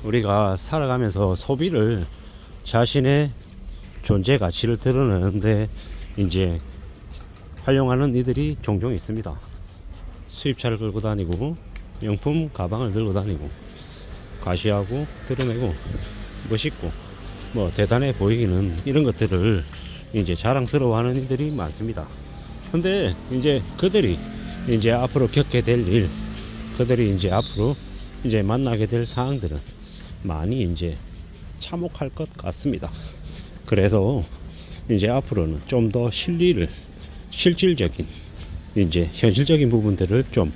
우리가 살아가면서 소비를 자신의 존재 가치를 드러내는데 이제 활용하는 이들이 종종 있습니다. 수입차를 끌고 다니고 명품 가방을 들고 다니고 과시하고 드러내고 멋있고 뭐 대단해 보이기는 이런 것들을 이제 자랑스러워하는 이들이 많습니다. 근데 이제 그들이 이제 앞으로 겪게 될 일, 그들이 이제 앞으로 이제 만나게 될 사항들은 많이 이제 참혹할 것 같습니다. 그래서 이제 앞으로는 좀 더 실질적인 이제 현실적인 부분들을 좀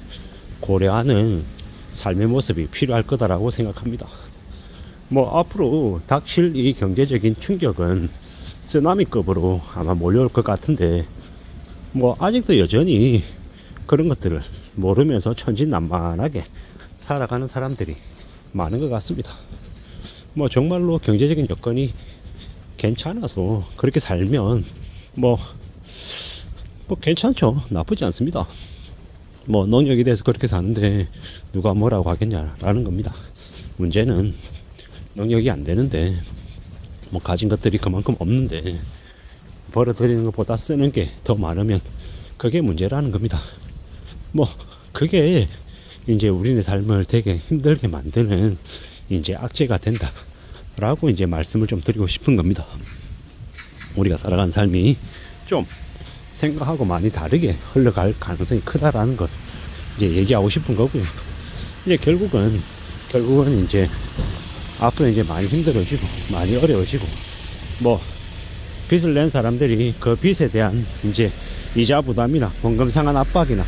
고려하는 삶의 모습이 필요할 거다라고 생각합니다. 뭐 앞으로 닥칠 이 경제적인 충격은 쓰나미급으로 아마 몰려올 것 같은데 뭐 아직도 여전히 그런 것들을 모르면서 천진난만하게 살아가는 사람들이 많은 것 같습니다. 뭐 정말로 경제적인 여건이 괜찮아서 그렇게 살면 뭐 괜찮죠. 나쁘지 않습니다. 뭐 능력에 대해서 그렇게 사는데 누가 뭐라고 하겠냐라는 겁니다. 문제는 능력이 안 되는데 뭐 가진 것들이 그만큼 없는데 벌어들이는 것보다 쓰는 게 더 많으면 그게 문제라는 겁니다. 뭐 그게 이제 우리네 삶을 되게 힘들게 만드는 이제 악재가 된다 라고 이제 말씀을 좀 드리고 싶은 겁니다. 우리가 살아가는 삶이 좀 생각하고 많이 다르게 흘러갈 가능성이 크다라는 걸 이제 얘기하고 싶은 거고요. 이제 결국은 이제 앞으로 이제 많이 힘들어지고 많이 어려워지고 뭐 빚을 낸 사람들이 그 빚에 대한 이제 이자 부담이나 원금 상환 압박이나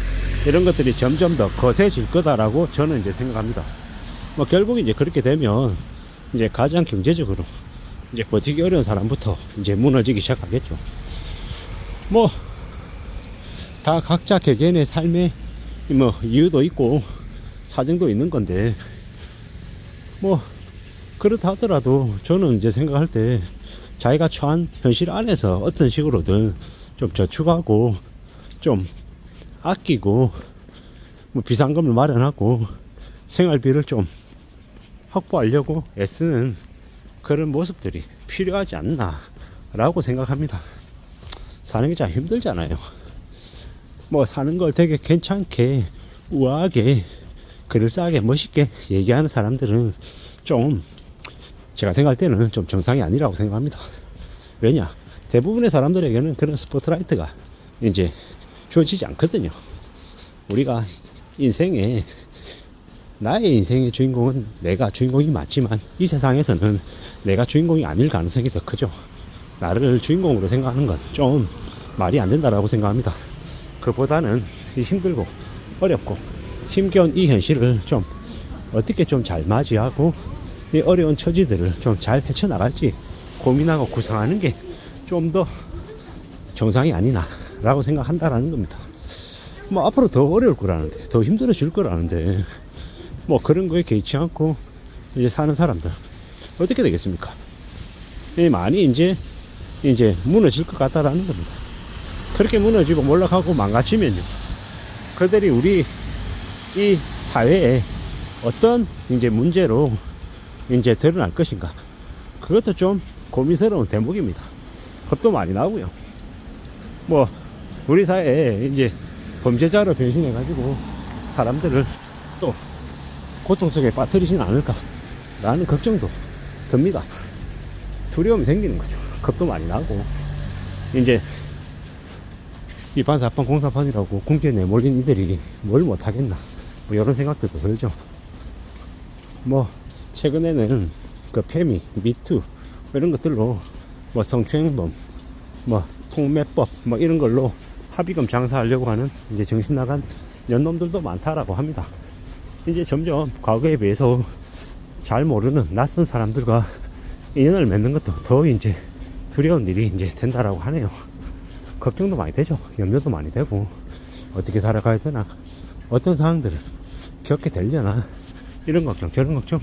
이런 것들이 점점 더 거세질 거다라고 저는 이제 생각합니다. 뭐 결국 이제 그렇게 되면 이제 가장 경제적으로 이제 버티기 어려운 사람부터 이제 무너지기 시작하겠죠. 뭐 다 각자 개개인의 삶의 뭐 이유도 있고 사정도 있는 건데 뭐 그렇다 하더라도 저는 이제 생각할 때 자기가 처한 현실 안에서 어떤 식으로든 좀 저축하고 좀 아끼고 뭐 비상금을 마련하고 생활비를 좀 확보하려고 애쓰는 그런 모습들이 필요하지 않나 라고 생각합니다. 사는 게 참 힘들잖아요. 뭐 사는 걸 되게 괜찮게 우아하게 그럴싸하게 멋있게 얘기하는 사람들은 좀 제가 생각할 때는 좀 정상이 아니라고 생각합니다. 왜냐, 대부분의 사람들에게는 그런 스포트라이트가 이제 주어지지 않거든요. 우리가 인생에 나의 인생의 주인공은 내가 주인공이 맞지만 이 세상에서는 내가 주인공이 아닐 가능성이 더 크죠. 나를 주인공으로 생각하는 건 좀 말이 안 된다라고 생각합니다. 그보다는 이 힘들고 어렵고 힘겨운 이 현실을 좀 어떻게 좀 잘 맞이하고 이 어려운 처지들을 좀 잘 헤쳐나갈지 고민하고 구상하는 게 좀 더 정상이 아니나 라고 생각한다라는 겁니다. 뭐 앞으로 더 어려울 거라는데 더 힘들어질 거라는데 뭐 그런 거에 개의치 않고 이제 사는 사람들 어떻게 되겠습니까? 많이 이제 무너질 것 같다라는 겁니다. 그렇게 무너지고 몰락하고 망가지면요, 그들이 우리 이 사회에 어떤 이제 문제로 이제 드러날 것인가, 그것도 좀 고민스러운 대목입니다. 겁도 많이 나고요. 뭐 우리 사회에 이제 범죄자로 변신해 가지고 사람들을 또 고통 속에 빠뜨리진 않을까 라는 걱정도 듭니다. 두려움이 생기는 거죠. 겁도 많이 나고 이제 이반사판 공사판이라고 궁지에 내몰린 이들이 뭘 못하겠나, 뭐 이런 생각들도 들죠. 뭐 최근에는 그 페미, 미투 이런 것들로 뭐 성추행범, 뭐 통매법 뭐 이런 걸로 합의금 장사하려고 하는 이제 정신 나간 년놈들도 많다라고 합니다. 이제 점점 과거에 비해서 잘 모르는 낯선 사람들과 인연을 맺는 것도 더 이제 두려운 일이 이제 된다라고 하네요. 걱정도 많이 되죠. 염려도 많이 되고 어떻게 살아가야 되나, 어떤 상황들을 겪게 되려나, 이런 걱정 저런 걱정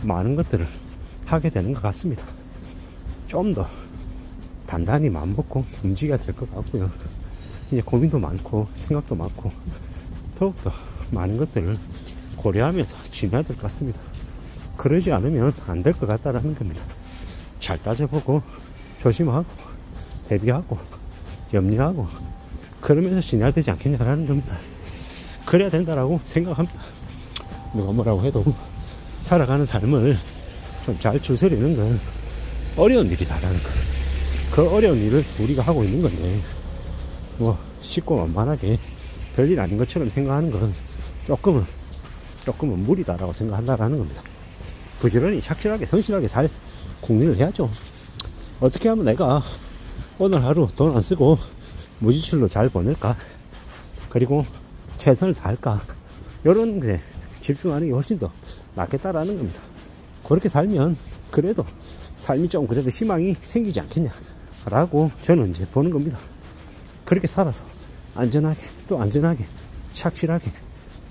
많은 것들을 하게 되는 것 같습니다. 좀 더 단단히 마음먹고 움직여야 될 것 같고요. 이제 고민도 많고 생각도 많고 더욱더 많은 것들을 고려하면서 지내야 될 것 같습니다. 그러지 않으면 안 될 것 같다라는 겁니다. 잘 따져보고 조심하고 대비하고 염려하고 그러면서 지내야 되지 않겠냐라는 겁니다. 그래야 된다라고 생각합니다. 누가 뭐라고 해도 살아가는 삶을 좀 잘 추스리는 건 어려운 일이다라는 거. 그 어려운 일을 우리가 하고 있는 건데 뭐 쉽고 만만하게 별일 아닌 것처럼 생각하는 건 조금은 무리다라고 생각한다라는 겁니다. 부지런히 착실하게 성실하게 살 국민을 해야죠. 어떻게 하면 내가 오늘 하루 돈 안 쓰고 무지출로 잘 보낼까, 그리고 최선을 다할까, 이런 게 집중하는 게 훨씬 더 낫겠다라는 겁니다. 그렇게 살면 그래도 삶이 좀 그래도 희망이 생기지 않겠냐 라고 저는 이제 보는 겁니다. 그렇게 살아서 안전하게 또 안전하게 착실하게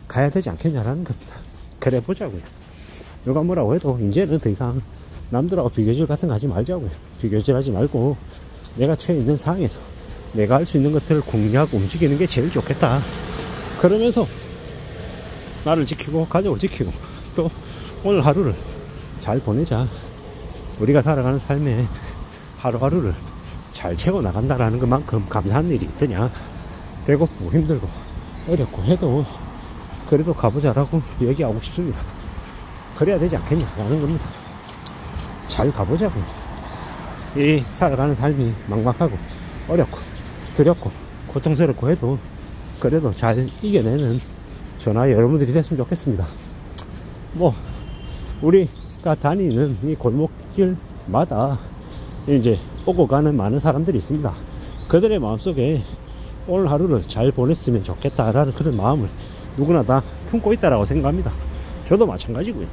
가야 되지 않겠냐라는 겁니다. 그래 보자고요. 누가 뭐라고 해도 이제는 더 이상 남들하고 비교질 같은 거 하지 말자고요. 비교질 하지 말고 내가 처해 있는 상황에서 내가 할 수 있는 것들을 궁리하고 움직이는 게 제일 좋겠다. 그러면서 나를 지키고 가족을 지키고 또 오늘 하루를 잘 보내자. 우리가 살아가는 삶에 하루하루를 잘 채워 나간다라는 것만큼 감사한 일이 있으냐. 배고프고 힘들고 어렵고 해도 그래도 가보자라고 얘기하고 싶습니다. 그래야 되지 않겠냐라는 겁니다. 잘 가보자고. 이 살아가는 삶이 막막하고 어렵고 두렵고 고통스럽고 해도 그래도 잘 이겨내는 저나 여러분들이 됐으면 좋겠습니다. 뭐 우리가 다니는 이 골목길마다 이제 오고 가는 많은 사람들이 있습니다. 그들의 마음속에 오늘 하루를 잘 보냈으면 좋겠다라는 그런 마음을 누구나 다 품고 있다라고 생각합니다. 저도 마찬가지고요.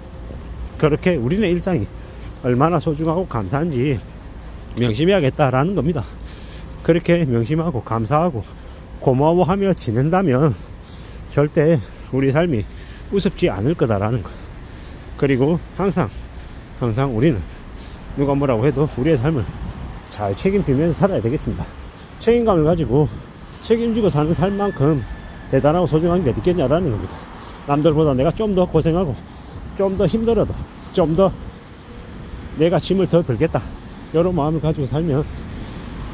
그렇게 우리네 일상이 얼마나 소중하고 감사한지 명심해야겠다라는 겁니다. 그렇게 명심하고 감사하고 고마워하며 지낸다면 절대 우리 삶이 우습지 않을 거다라는 것. 그리고 항상 우리는 누가 뭐라고 해도 우리의 삶을 잘 책임지면서 살아야 되겠습니다. 책임감을 가지고 책임지고 사는 삶만큼 대단하고 소중한 게 어디 있겠냐라는 겁니다. 남들보다 내가 좀 더 고생하고 좀 더 힘들어도 좀 더 내가 짐을 더 들겠다, 이런 마음을 가지고 살면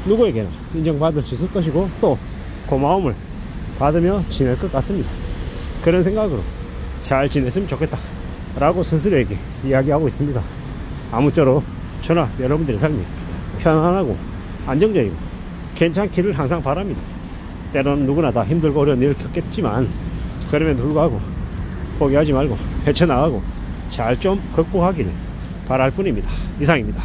누구에게나 인정받을 수 있을 것이고 또 고마움을 받으며 지낼 것 같습니다. 그런 생각으로 잘 지냈으면 좋겠다 라고 스스로에게 이야기하고 있습니다. 아무쪼록 저나 여러분들의 삶이 편안하고 안정적이고 괜찮기를 항상 바랍니다. 때로는 누구나 다 힘들고 어려운 일을 겪겠지만 그럼에도 불구하고 포기하지 말고 헤쳐나가고 잘 좀 극복하기를 바랄 뿐입니다. 이상입니다.